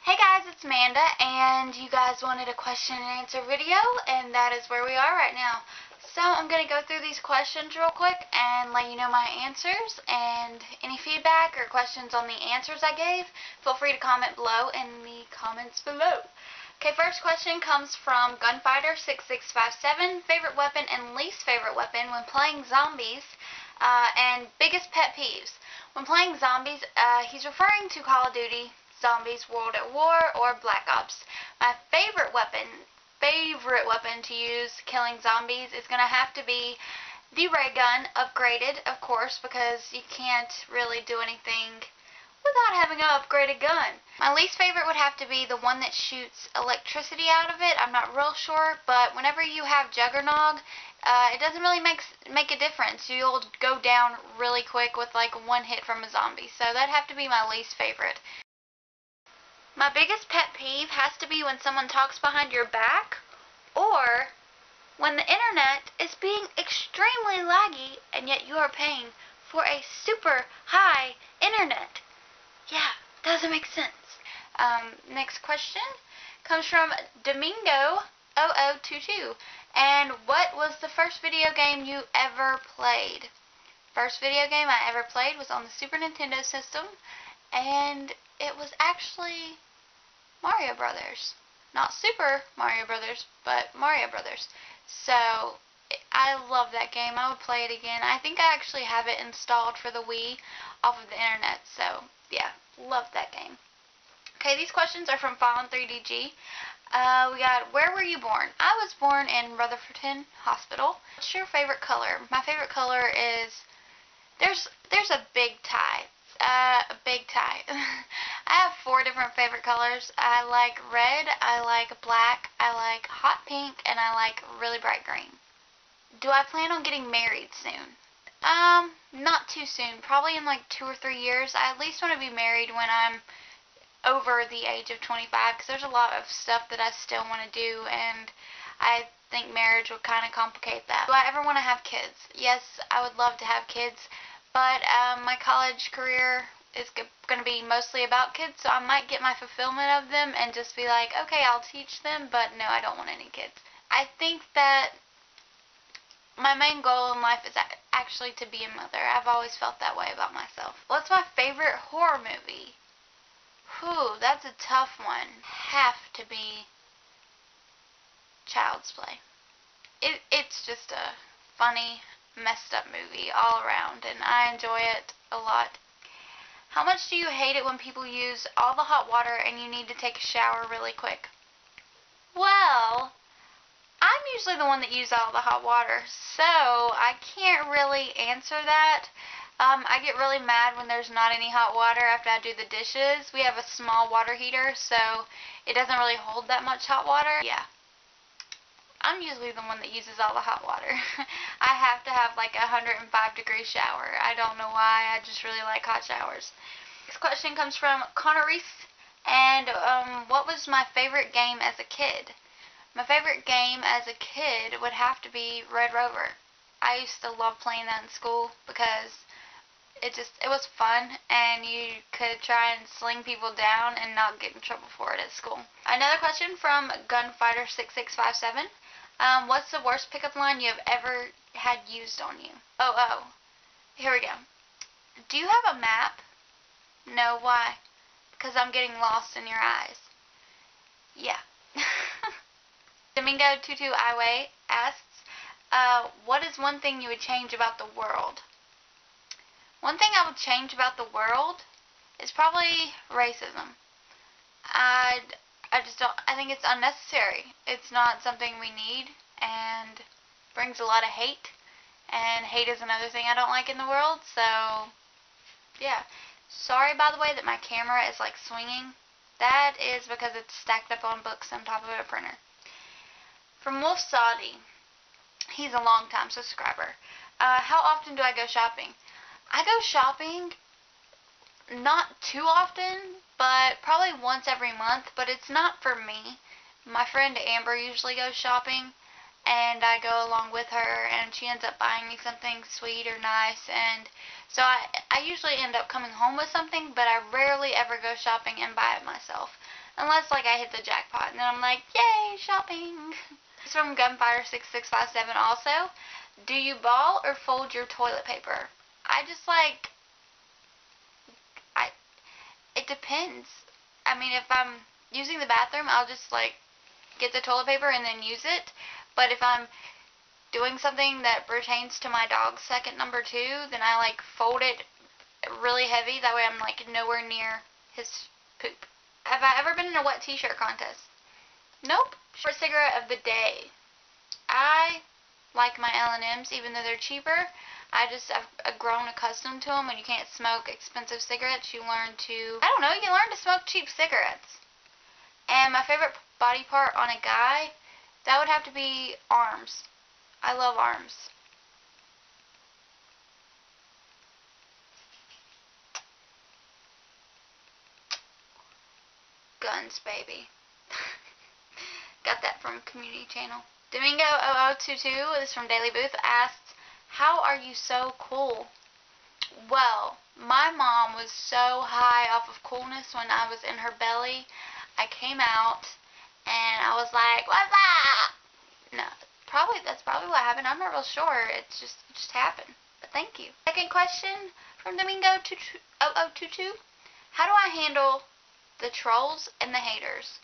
Hey guys, it's Manda, and you guys wanted a question and answer video, and that is where we are right now. So I'm going to go through these questions real quick and let you know my answers, and any feedback or questions on the answers I gave, feel free to comment below in the comments below. Okay, first question comes from Gunfighter6657, favorite weapon and least favorite weapon when playing zombies, and biggest pet peeves. When playing zombies, he's referring to Call of Duty, Zombies, World at War, or Black Ops. My favorite weapon to use killing zombies is going to have to be the ray gun, upgraded, of course, because you can't really do anything without having an upgraded gun. My least favorite would have to be the one that shoots electricity out of it. I'm not real sure, but whenever you have Juggernog, it doesn't really make a difference. You'll go down really quick with like one hit from a zombie, so that'd have to be my least favorite. My biggest pet peeve has to be when someone talks behind your back, or when the internet is being extremely laggy and yet you are paying for a super high internet. Yeah, doesn't make sense. Next question comes from Domingo0022. And what was the first video game you ever played? First video game I ever played was on the Super Nintendo system, and it was actually Mario Brothers. Not Super Mario Brothers, but Mario Brothers. So, I love that game. I would play it again. I think I actually have it installed for the Wii off of the internet. So, yeah, love that game. Okay, these questions are from Fallen3DG. We got, where were you born? I was born in Rutherford Hospital. What's your favorite color? My favorite color is, there's a big tie. A big tie. I have 4 different favorite colors. I like red, I like black, I like hot pink, and I like really bright green. Do I plan on getting married soon? Not too soon. Probably in like 2 or 3 years. I at least want to be married when I'm over the age of 25, because there's a lot of stuff that I still want to do, and I think marriage would kind of complicate that. Do I ever want to have kids? Yes, I would love to have kids. But my college career is going to be mostly about kids, so I might get my fulfillment of them and just be like, okay, I'll teach them, but no, I don't want any kids. I think that my main goal in life is actually to be a mother. I've always felt that way about myself. What's my favorite horror movie? Whew, that's a tough one. Have to be Child's Play. It's just a funny, messed up movie all around, and I enjoy it a lot. How much do you hate it when people use all the hot water and you need to take a shower really quick? Well, I'm usually the one that uses all the hot water, so I can't really answer that. I get really mad when there's not any hot water after I do the dishes. We have a small water heater, so it doesn't really hold that much hot water. Yeah. I'm usually the one that uses all the hot water. I have to have like a 105-degree shower. I don't know why. I just really like hot showers. This question comes from Conneris. And what was my favorite game as a kid? My favorite game as a kid would have to be Red Rover. I used to love playing that in school because it was fun, and you could try and sling people down and not get in trouble for it at school. Another question from Gunfighter6657. What's the worst pickup line you have ever had used on you? Oh, here we go. Do you have a map? No, why? Because I'm getting lost in your eyes. Yeah. Domingo22iway asks, what is one thing you would change about the world? One thing I would change about the world is probably racism. I think it's unnecessary. It's not something we need, and brings a lot of hate, and hate is another thing I don't like in the world, so yeah. Sorry, by the way, that my camera is like swinging. That is because it's stacked up on books on top of a printer. From Wolf Saudi, he's a long-time subscriber. How often do I go shopping? I go shopping not too often, but probably once every month, but it's not for me. My friend Amber usually goes shopping, and I go along with her, and she ends up buying me something sweet or nice, and so I usually end up coming home with something, but I rarely ever go shopping and buy it myself. Unless, like, I hit the jackpot, and then I'm like, yay, shopping. It's from Gunfighter6657 also. Do you ball or fold your toilet paper? It depends. I mean, if I'm using the bathroom, I'll just, like, get the toilet paper and then use it. But if I'm doing something that pertains to my dog's second number 2, then I, like, fold it really heavy. That way I'm, like, nowhere near his poop. Have I ever been in a wet t-shirt contest? Nope. Favorite cigarette of the day. I like my L&M's, even though they're cheaper. I've grown accustomed to them. When you can't smoke expensive cigarettes, you learn to smoke cheap cigarettes. And my favorite body part on a guy, that would have to be arms. I love arms. Guns, baby. Got that from Community Channel. Domingo0022, this is from Daily Booth, asks, how are you so cool? Well, my mom was so high off of coolness when I was in her belly. I came out and I was like, what's up? No, that's probably what happened. I'm not real sure. It just happened. But thank you. Second question from Domingo0022. How do I handle the trolls and the haters?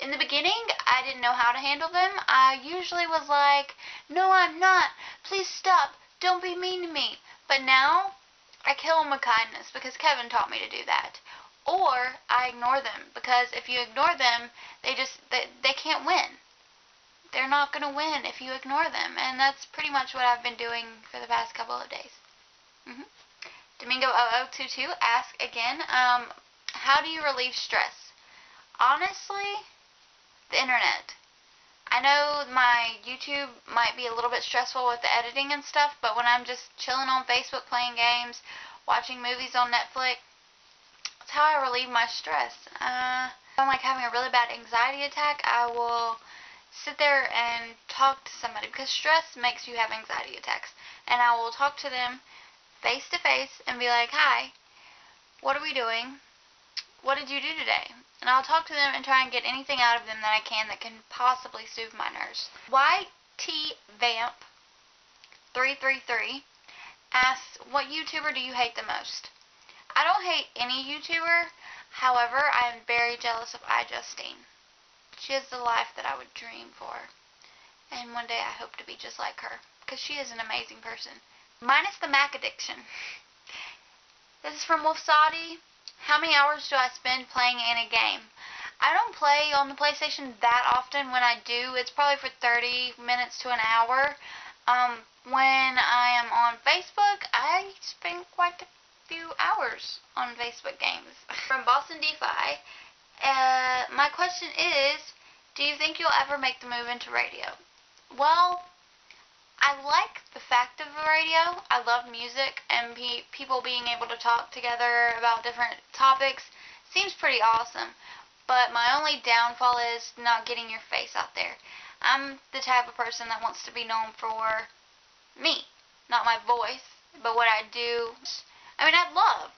In the beginning, I didn't know how to handle them. I usually was like, no, I'm not. Please stop. Don't be mean to me. But now, I kill them with kindness because Kevin taught me to do that. Or, I ignore them because if you ignore them, they can't win. They're not going to win if you ignore them. And that's pretty much what I've been doing for the past couple of days. Domingo0022 asks again, how do you relieve stress? Honestly, the internet. I know my YouTube might be a little bit stressful with the editing and stuff, but when I'm just chilling on Facebook playing games, watching movies on Netflix, that's how I relieve my stress. If I'm like having a really bad anxiety attack, I will sit there and talk to somebody because stress makes you have anxiety attacks. And I will talk to them face to face and be like, hi, what are we doing? What did you do today? And I'll talk to them and try and get anything out of them that I can that can possibly soothe my nerves. YTVamp333 asks, what YouTuber do you hate the most? I don't hate any YouTuber. However, I am very jealous of iJustine. She has the life that I would dream for. And one day I hope to be just like her. Because she is an amazing person. Minus the Mac addiction. This is from Wolfsadi. How many hours do I spend playing in a game? I don't play on the PlayStation that often. When I do, it's probably for 30 minutes to an hour. When I am on Facebook, I spend quite a few hours on Facebook games. From Boston DeFi, my question is, do you think you'll ever make the move into radio? Well, I like the fact of the radio. I love music, and people being able to talk together about different topics seems pretty awesome. But my only downfall is not getting your face out there. I'm the type of person that wants to be known for me, not my voice, but what I do. I mean, I'd love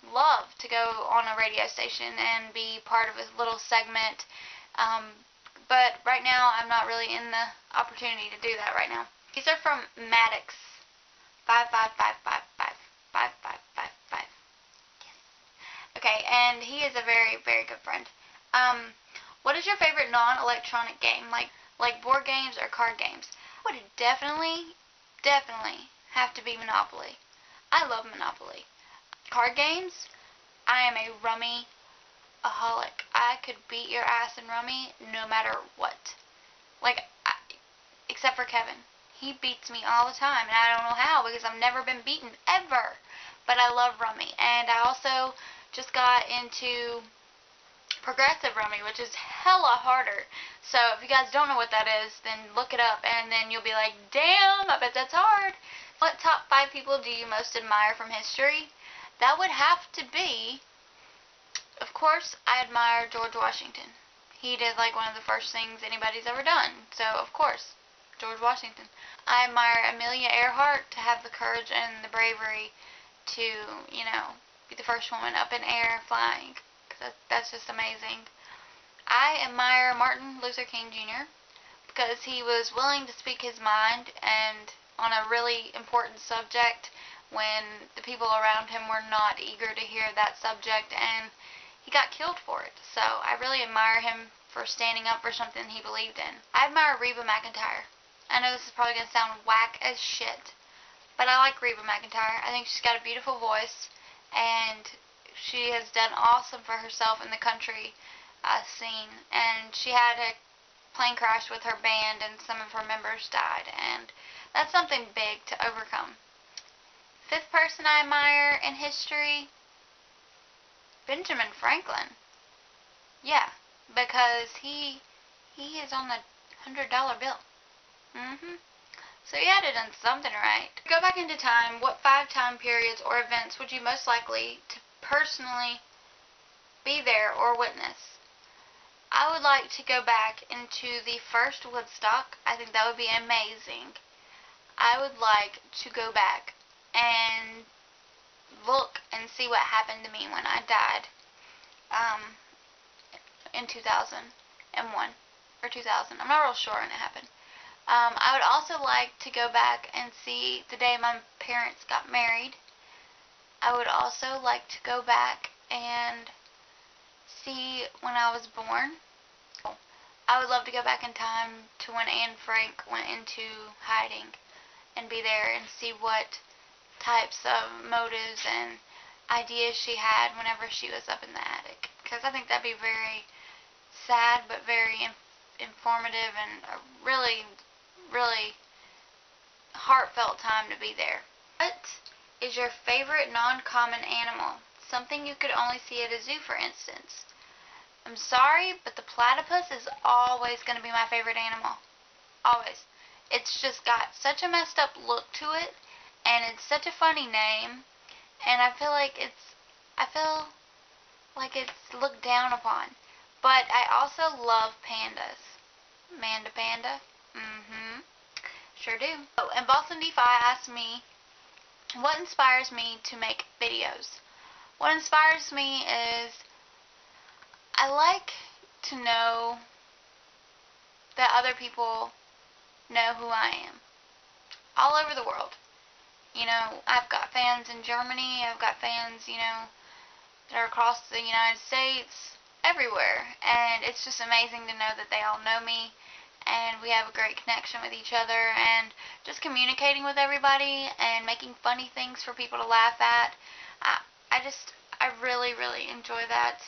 to go on a radio station and be part of a little segment, but right now I'm not really in the opportunity to do that right now. These are from Maddox 555555555. Yes. Okay, and he is a very, very good friend. What is your favorite non-electronic game, like board games or card games? Would definitely have to be Monopoly. I love Monopoly. Card games, I am a rummy-aholic. I could beat your ass in rummy no matter what. Except for Kevin. He beats me all the time, and I don't know how because I've never been beaten, ever. But I love rummy. And I also just got into progressive rummy, which is hella harder. So if you guys don't know what that is, then look it up, and then you'll be like, damn, I bet that's hard. What top 5 people do you most admire from history? That would have to be, of course, I admire George Washington. He did like one of the first things anybody's ever done. So, of course, George Washington. I admire Amelia Earhart to have the courage and the bravery to, be the first woman up in air flying. That's just amazing. I admire Martin Luther King Jr. because he was willing to speak his mind and on a really important subject when the people around him were not eager to hear that subject, and he got killed for it. So I really admire him for standing up for something he believed in. I admire Reba McEntire. I know this is probably going to sound whack as shit, but I like Reba McEntire. I think she's got a beautiful voice, and she has done awesome for herself in the country scene. And she had a plane crash with her band, and some of her members died, and that's something big to overcome. Fifth person I admire in history, Benjamin Franklin. Yeah, because he is on the $100 bill. So he had to done something right. To go back into time, what 5 time periods or events would you most likely to personally be there or witness? I would like to go back into the first Woodstock. I think that would be amazing. I would like to go back and look and see what happened to me when I died in 2001 or 2000. I'm not real sure when it happened. I would also like to go back and see the day my parents got married. I would also like to go back and see when I was born. I would love to go back in time to when Anne Frank went into hiding and be there and see what types of motives and ideas she had whenever she was up in the attic. Because I think that'd be very sad but very informative and a really heartfelt time to be there. What is your favorite non-common animal? Something you could only see at a zoo, for instance. I'm sorry, but the platypus is always going to be my favorite animal. Always. It's just got such a messed up look to it, and it's such a funny name, and I feel like it's looked down upon. But I also love pandas. Manda panda. Sure do. Oh, and Boston D5 asked me, what inspires me to make videos? What inspires me is I like to know that other people know who I am. All over the world. You know, I've got fans in Germany, I've got fans, you know, that are across the United States, everywhere. And it's just amazing to know that they all know me, and we have a great connection with each other, and just communicating with everybody and making funny things for people to laugh at. I really enjoy that.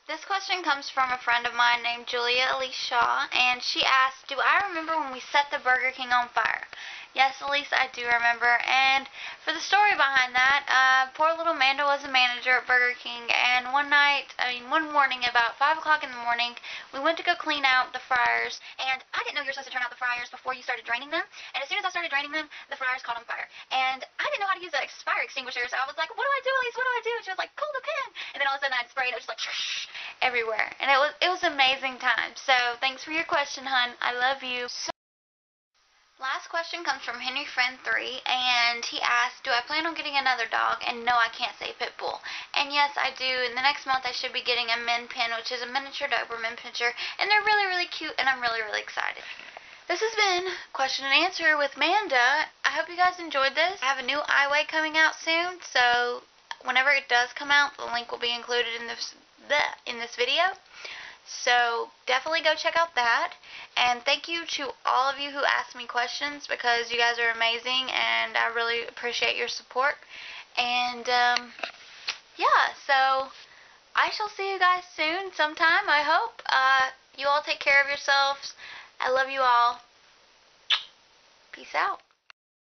This question comes from a friend of mine named Julia Elise Shaw, and she asked, do I remember when we set the Burger King on fire? Yes, Elise, I do remember, and for the story behind that, poor little Manda was a manager at Burger King, and one morning, about 5 o'clock in the morning, we went to go clean out the fryers, and I didn't know you were supposed to turn out the fryers before you started draining them, and as soon as I started draining them, the fryers caught on fire, and I didn't know how to use a fire extinguisher, so I was like, what do I do, Elise, what do I do? And she was like, pull the pin, and then all of a sudden I'd spray, and it was just like, shh, everywhere, and it was an amazing time. So thanks for your question, hun. I love you. Last question comes from Henry Friend 3, and he asked, do I plan on getting another dog? And no, I can't say pit bull. And yes, I do. In the next month, I should be getting a Min Pin, which is a miniature Doberman Pinscher, and they're really cute, and I'm really excited. This has been Question and Answer with Manda. I hope you guys enjoyed this. I have a new iWay coming out soon, so whenever it does come out, the link will be included in this video. So definitely go check out that, and thank you to all of you who asked me questions, because you guys are amazing and I really appreciate your support. And yeah, so I shall see you guys soon sometime, I hope. You all take care of yourselves. I love you all. Peace out.